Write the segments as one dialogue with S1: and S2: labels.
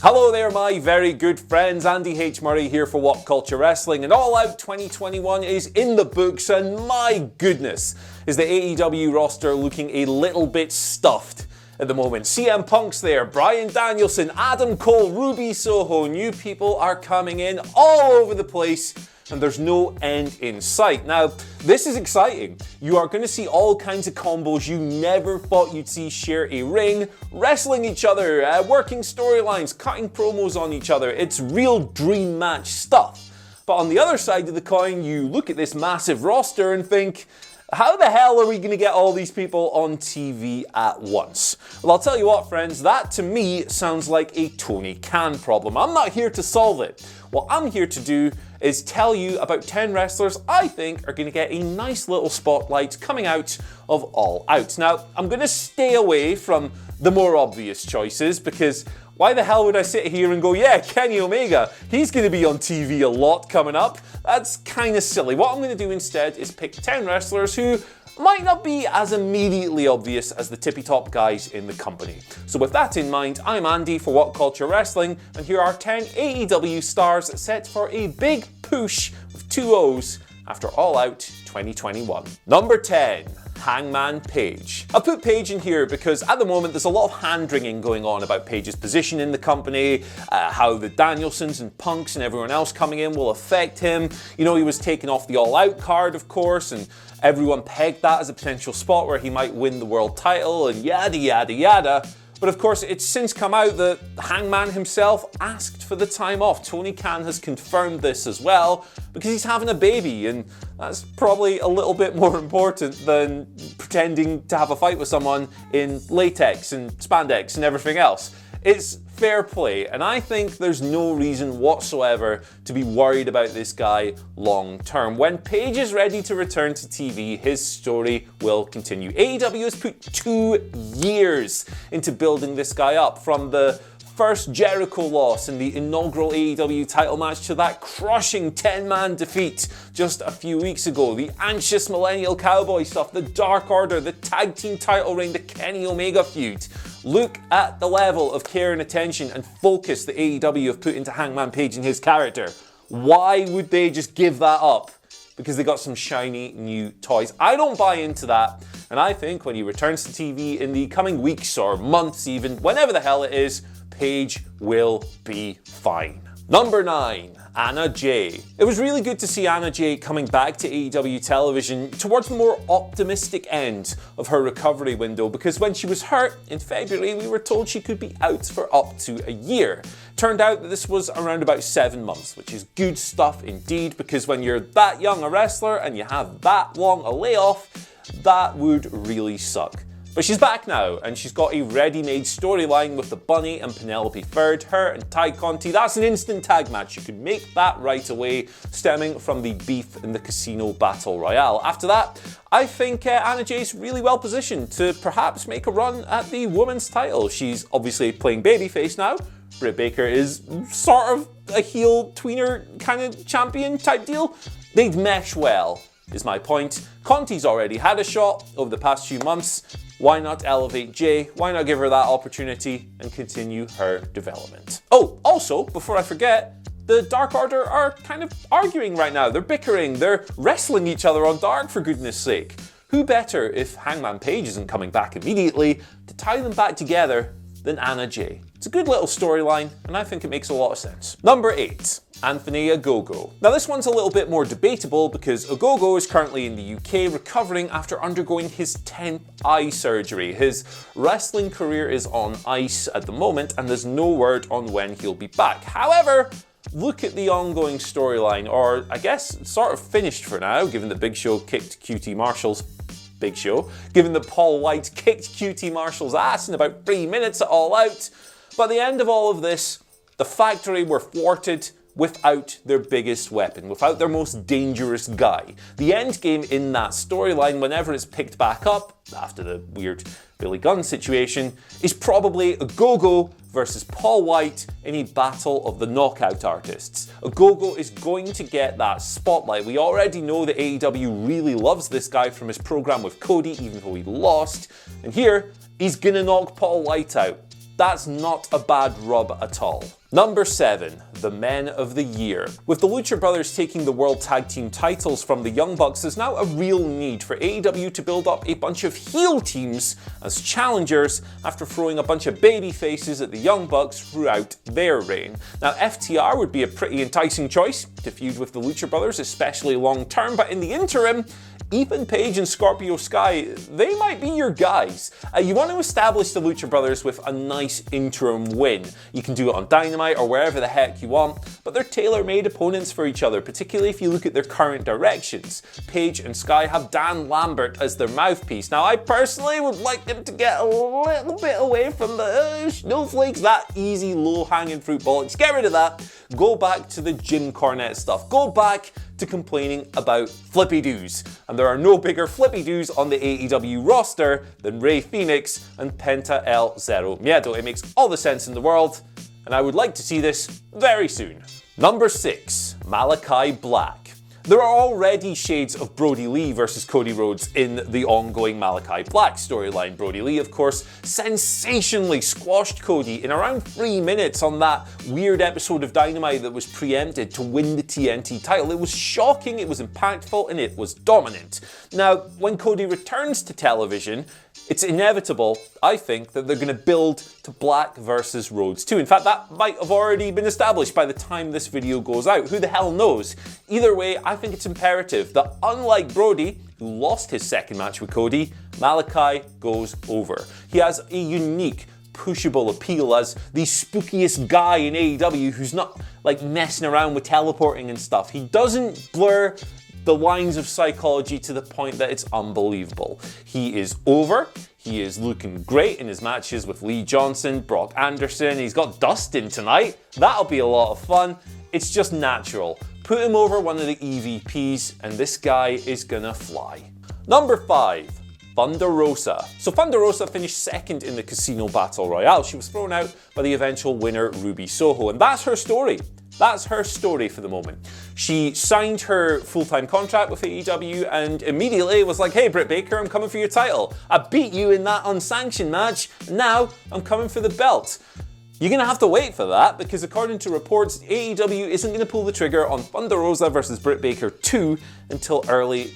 S1: Hello there, my very good friends. Andy H. Murray here for What Culture Wrestling, and All Out 2021 is in the books, and my goodness, is the AEW roster looking a little bit stuffed at the moment. CM Punk's there, Bryan Danielson, Adam Cole, Ruby Soho, new people are coming in all over the place, and there's no end in sight. Now, this is exciting. You are going to see all kinds of combos you never thought you'd see share a ring, wrestling each other, working storylines, cutting promos on each other. It's real dream match stuff. But on the other side of the coin, you look at this massive roster and think, how the hell are we going to get all these people on TV at once? Well, I'll tell you what, friends, that to me sounds like a Tony Khan problem. I'm not here to solve it. What I'm here to do is tell you about 10 wrestlers I think are going to get a nice little spotlight coming out of All Out. Now, I'm going to stay away from the more obvious choices because why the hell would I sit here and go, yeah, Kenny Omega, he's going to be on TV a lot coming up? That's kind of silly. What I'm going to do instead is pick 10 wrestlers who might not be as immediately obvious as the tippy top guys in the company. So with that in mind, I'm Andy for What Culture Wrestling, and here are 10 AEW stars set for a big push with 2 O's after All Out 2021. Number 10. Hangman Page. I put Page in here because at the moment there's a lot of hand-wringing going on about Page's position in the company, how the Danielsons and Punks and everyone else coming in will affect him. You know, he was taken off the All Out card, of course, and everyone pegged that as a potential spot where he might win the world title and yada yada yada. But of course, it's since come out that Hangman himself asked for the time off. Tony Khan has confirmed this as well because he's having a baby, and that's probably a little bit more important than pretending to have a fight with someone in latex and spandex and everything else. It's fair play, and I think there's no reason whatsoever to be worried about this guy long term. When Page is ready to return to TV, his story will continue. AEW has put 2 years into building this guy up, from the first Jericho loss in the inaugural AEW title match to that crushing 10-man defeat just a few weeks ago, the anxious Millennial Cowboy stuff, the Dark Order, the tag team title reign, the Kenny Omega feud. Look at the level of care and attention and focus that AEW have put into Hangman Page and his character. Why would they just give that up? Because they got some shiny new toys. I don't buy into that, and I think when he returns to TV in the coming weeks or months even, whenever the hell it is, Page will be fine. Number 9. Anna Jay. It was really good to see Anna Jay coming back to AEW television towards the more optimistic end of her recovery window, because when she was hurt in February, we were told she could be out for up to a year. Turned out that this was around about 7 months, which is good stuff indeed, because when you're that young a wrestler and you have that long a layoff, that would really suck. But she's back now, and she's got a ready-made storyline with the Bunny and Penelope Ford, her and Ty Conti. That's an instant tag match. You could make that right away, stemming from the beef in the Casino Battle Royale. After that, I think Anna Jay's really well positioned to perhaps make a run at the women's title. She's obviously playing babyface now. Britt Baker is sort of a heel tweener kind of champion type deal. They'd mesh well, is my point. Conti's already had a shot over the past few months. Why not elevate Jay? Why not give her that opportunity and continue her development? Oh, also, before I forget, the Dark Order are kind of arguing right now. They're bickering. They're wrestling each other on Dark, for goodness sake. Who better, if Hangman Page isn't coming back immediately, to tie them back together than Anna Jay? It's a good little storyline, and I think it makes a lot of sense. Number 8. Anthony OGOGO. Now this one's a little bit more debatable because OGOGO is currently in the UK recovering after undergoing his 10th eye surgery. His wrestling career is on ice at the moment and there's no word on when he'll be back. However, look at the ongoing storyline, or I guess it's sort of finished for now, given that Big Show kicked QT Marshall's Big Show, given that Paul White kicked QT Marshall's ass in about 3 minutes at All Out. But at the end of all of this, the Factory were thwarted without their biggest weapon, without their most dangerous guy. The end game in that storyline, whenever it's picked back up, after the weird Billy Gunn situation, is probably OGOGO versus Paul White in a battle of the knockout artists. OGOGO is going to get that spotlight. We already know that AEW really loves this guy from his program with Cody, even though he lost. And here, he's gonna knock Paul White out. that's not a bad rub at all. Number 7, the Men of the Year. With the Lucha Brothers taking the World Tag Team titles from the Young Bucks, there's now a real need for AEW to build up a bunch of heel teams as challengers after throwing a bunch of baby faces at the Young Bucks throughout their reign. Now, FTR would be a pretty enticing choice to feud with the Lucha Brothers, especially long term, but in the interim, Ethan Page and Scorpio Sky, they might be your guys. You want to establish the Lucha Brothers with a nice interim win. You can do it on Dynamite or wherever the heck you want, but they're tailor-made opponents for each other, particularly if you look at their current directions. Page and Sky have Dan Lambert as their mouthpiece. Now, I personally would like them to get a little bit away from the snowflakes, that easy low-hanging fruit bollocks. Get rid of that. Go back to the Jim Cornette stuff. Go back to complaining about flippy-doos. And there are no bigger flippy-doos on the AEW roster than Rey Fenix and Penta El Zero Miedo. It makes all the sense in the world, and I would like to see this very soon. Number 6, Malakai Black. There are already shades of Brody Lee versus Cody Rhodes in the ongoing Malakai Black storyline. Brody Lee, of course, sensationally squashed Cody in around 3 minutes on that weird episode of Dynamite that was preempted to win the TNT title. It was shocking, it was impactful, and it was dominant. Now, when Cody returns to television, it's inevitable, I think, that they're going to build to Black versus Rhodes 2. In fact, that might have already been established by the time this video goes out. Who the hell knows? Either way, I think it's imperative that unlike Brody, who lost his second match with Cody, Malakai goes over. He has a unique, pushable appeal as the spookiest guy in AEW who's not like messing around with teleporting and stuff. He doesn't blur the lines of psychology to the point that it's unbelievable. He is over. He is looking great in his matches with Lee Johnson, Brock Anderson. He's got Dustin tonight. That'll be a lot of fun. It's just natural. Put him over one of the EVPs and this guy is gonna fly. Number 5. Thunder Rosa. So Thunder Rosa finished second in the Casino Battle Royale. She was thrown out by the eventual winner, Ruby Soho, and that's her story. That's her story for the moment. She signed her full-time contract with AEW and immediately was like, hey, Britt Baker, I'm coming for your title. I beat you in that unsanctioned match. Now I'm coming for the belt. You're going to have to wait for that because according to reports, AEW isn't going to pull the trigger on Thunder Rosa versus Britt Baker 2 until early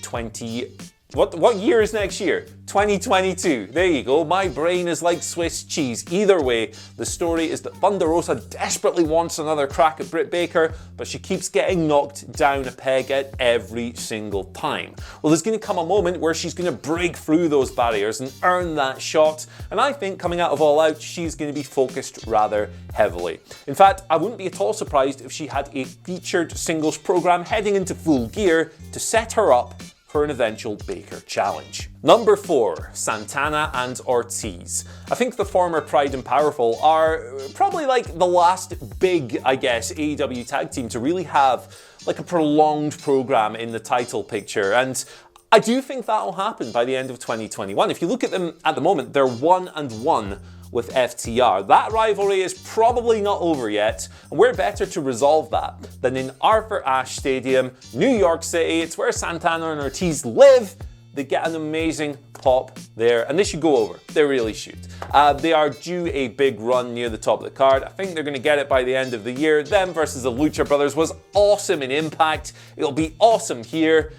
S1: What year is next year? 2022. There you go. My brain is like Swiss cheese. Either way, the story is that Thunder Rosa desperately wants another crack at Britt Baker, but she keeps getting knocked down a peg at every single time. Well, there's going to come a moment where she's going to break through those barriers and earn that shot, and I think coming out of All Out, she's going to be focused rather heavily. In fact, I wouldn't be at all surprised if she had a featured singles program heading into Full Gear to set her up for an eventual Baker challenge. Number 4, Santana and Ortiz. I think the former Pride and Powerful are probably like the last big, I guess, AEW tag team to really have like a prolonged program in the title picture, and I do think that'll happen by the end of 2021. If you look at them at the moment, they're 1-1 with FTR. That rivalry is probably not over yet, and we're better to resolve that than in Arthur Ashe Stadium, New York City. It's where Santana and Ortiz live. They get an amazing pop there, and they should go over. They really should. They are due a big run near the top of the card. I think they're going to get it by the end of the year. Them versus the Lucha Brothers was awesome in Impact. It'll be awesome here.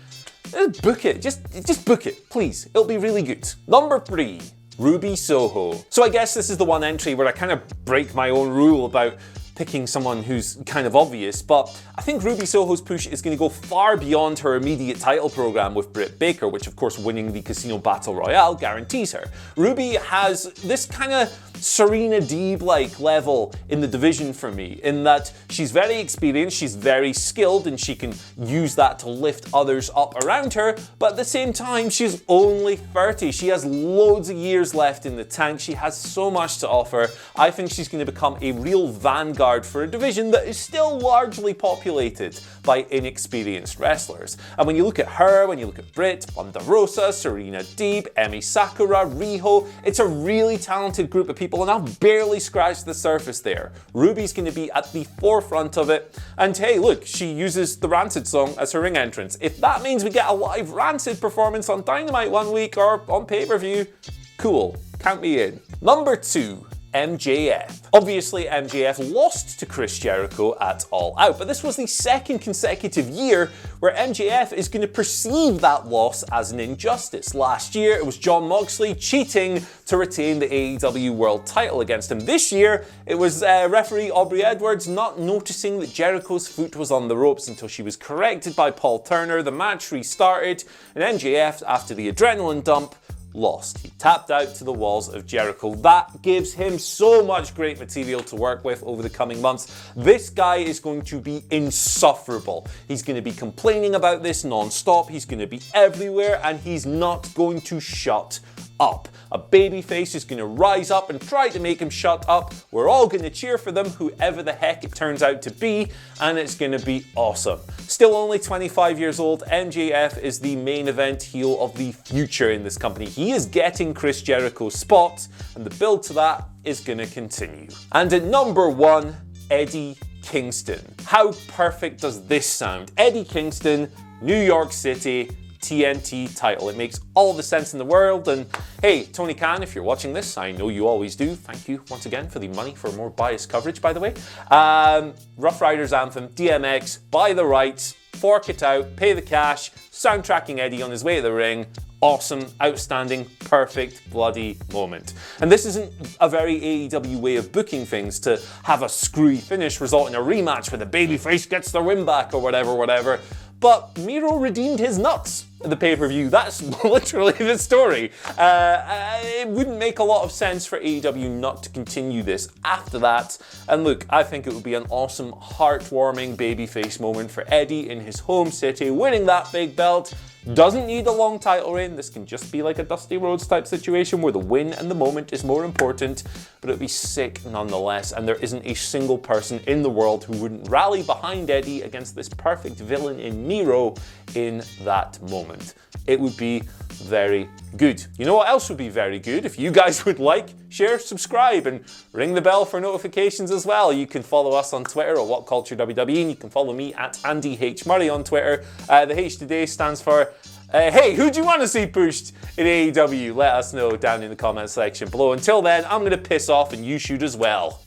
S1: Book it. Just book it, please. It'll be really good. Number 3. Ruby Soho. So I guess this is the one entry where I kind of break my own rule about picking someone who's kind of obvious, but I think Ruby Soho's push is going to go far beyond her immediate title program with Britt Baker, which of course winning the Casino Battle Royale guarantees her. Ruby has this kind of Serena Deeb-like level in the division for me, in that she's very experienced, she's very skilled, and she can use that to lift others up around her, but at the same time, she's only 30. She has loads of years left in the tank. She has so much to offer. I think she's going to become a real vanguard for a division that is still largely populated by inexperienced wrestlers. And when you look at her, when you look at Britt, Thunder Rosa, Serena Deeb, Emi Sakura, Riho, it's a really talented group of people, and I've barely scratched the surface there. Ruby's going to be at the forefront of it, and hey, look, she uses the Rancid song as her ring entrance. If that means we get a live Rancid performance on Dynamite one week or on pay-per-view, cool, count me in. Number 2. MJF. Obviously, MJF lost to Chris Jericho at All Out, but this was the second consecutive year where MJF is going to perceive that loss as an injustice. Last year, it was Jon Moxley cheating to retain the AEW World title against him. This year, it was referee Aubrey Edwards not noticing that Jericho's foot was on the ropes until she was corrected by Paul Turner. The match restarted, and MJF, after the adrenaline dump, lost. He tapped out to the walls of Jericho. That gives him so much great material to work with over the coming months. This guy is going to be insufferable. He's going to be complaining about this non-stop. He's going to be everywhere, and he's not going to shut up. A babyface is going to rise up and try to make him shut up. We're all going to cheer for them, whoever the heck it turns out to be, and it's going to be awesome. Still only 25 years old, MJF is the main event heel of the future in this company. He is getting Chris Jericho's spot, and the build to that is going to continue. And at number 1, Eddie Kingston. How perfect does this sound? Eddie Kingston, New York City, TNT title. It makes all the sense in the world. And hey, Tony Khan, if you're watching this, I know you always do. Thank you once again for the money for more biased coverage, by the way. Rough Riders Anthem, DMX, buy the rights, fork it out, pay the cash, soundtracking Eddie on his way to the ring. Awesome, outstanding, perfect, bloody moment. And this isn't a very AEW way of booking things, to have a screwy finish result in a rematch where the babyface gets their win back or whatever. But Miro redeemed his nuts at the pay-per-view. That's literally the story. It wouldn't make a lot of sense for AEW not to continue this after that. And look, I think it would be an awesome, heartwarming babyface moment for Eddie in his home city, winning that big belt. Doesn't need a long title reign. This can just be like a Dusty Rhodes type situation where the win and the moment is more important, but it'd be sick nonetheless. And there isn't a single person in the world who wouldn't rally behind Eddie against this perfect villain in Miro in that moment. It would be very good. You know what else would be very good? If you guys would like, share, subscribe, and ring the bell for notifications as well. You can follow us on Twitter at WhatCultureWWE, and you can follow me at Andy H. Murray on Twitter. The H today stands for hey, who do you want to see pushed in AEW? Let us know down in the comment section below. Until then, I'm going to piss off and you should as well.